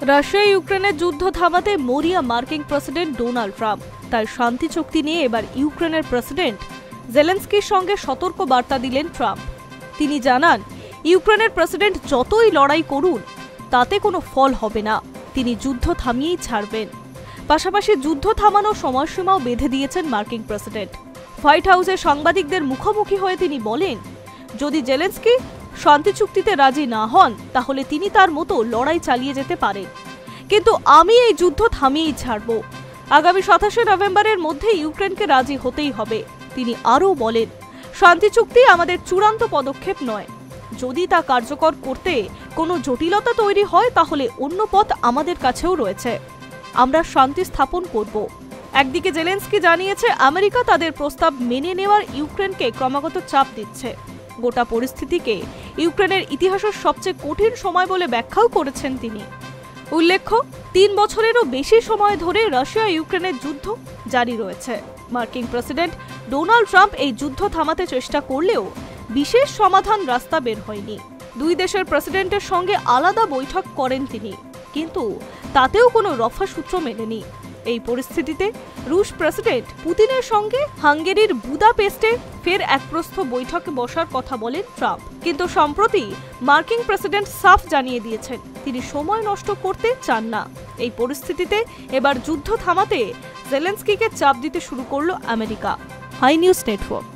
Russia ইউক্রেনের যুদ্ধ থামাতে মরিয়া মার্কিন প্রেসিডেন্ট ডোনাল্ড ট্রাম্প। তাই শান্তি চুক্তি নিয়ে এবার ইউক্রেনের প্রেসিডেন্ট জেলেনস্কির সঙ্গে সতর্ক বার্তা দিলেন ট্রাম্প। তিনি জানান, ইউক্রেনের প্রেসিডেন্ট যতই লড়াই করুন তাতে কোনো ফল হবে না, তিনি যুদ্ধ থামিয়েই ছাড়বেন। পাশাপাশি যুদ্ধ থামানোর সময়সীমাও বেঁধে দিয়েছেন মার্কিন প্রেসিডেন্ট। হোয়াইট হাউসে সাংবাদিকদের মুখোমুখি হয়ে তিনি বলেন, যদি জেলেনস্কি শান্তি চুক্তিতে রাজি না হন তাহলে তিনি তার মতো লড়াই চালিয়ে যেতে পারেন, কিন্তু আমি এই যুদ্ধ থামিয়েই ছাড়ব। আগামী 27 নভেম্বরের মধ্যে ইউক্রেনকে রাজি হতেই হবে। তিনি আরও বলেন, শান্তি চুক্তি আমাদের চূড়ান্ত পদক্ষেপ নয়, যদি তা কার্যকর করতে কোনো জটিলতা তৈরি হয় তাহলে অন্য পথ আমাদের কাছেও রয়েছে, আমরা শান্তি স্থাপন করব। একদিকে জেলেনস্কি জানিয়েছে আমেরিকা তাদের প্রস্তাব মেনে নেওয়ার ইউক্রেনকে ক্রমাগত চাপ দিচ্ছে। গোটা পরিস্থিতিকে ইউক্রেনের ইতিহাসের সবচেয়ে কঠিন সময় বলে ব্যাখ্যাও করেছেন তিনি। উল্লেখ্য, 3 বছরেরও বেশি সময় ধরে রাশিয়া ইউক্রেনের যুদ্ধ জারি রয়েছে। মার্কিন প্রেসিডেন্ট ডোনাল্ড ট্রাম্প এই যুদ্ধ থামাতে চেষ্টা করলেও বিশেষ সমাধান রাস্তা বের হয়নি। দুই দেশের প্রেসিডেন্টের সঙ্গে আলাদা বৈঠক করেন তিনি, কিন্তু তাতেও কোনো রফা সূত্র মেলেনি। এই পরিস্থিতিতে রুশ প্রেসিডেন্ট পুতিনের সঙ্গে হাঙ্গেরির বুদাপেস্টে ফের একপ্রস্থ বৈঠকে বসার কথা বলেন ট্রাম্প, কিন্তু সম্প্রতি মার্কিন প্রেসিডেন্ট সাফ জানিয়ে দিয়েছেন তিনি সময় নষ্ট করতে চান না। এই পরিস্থিতিতে এবার যুদ্ধ থামাতে জেলেনস্কিকে চাপ দিতে শুরু করল আমেরিকা। High news network.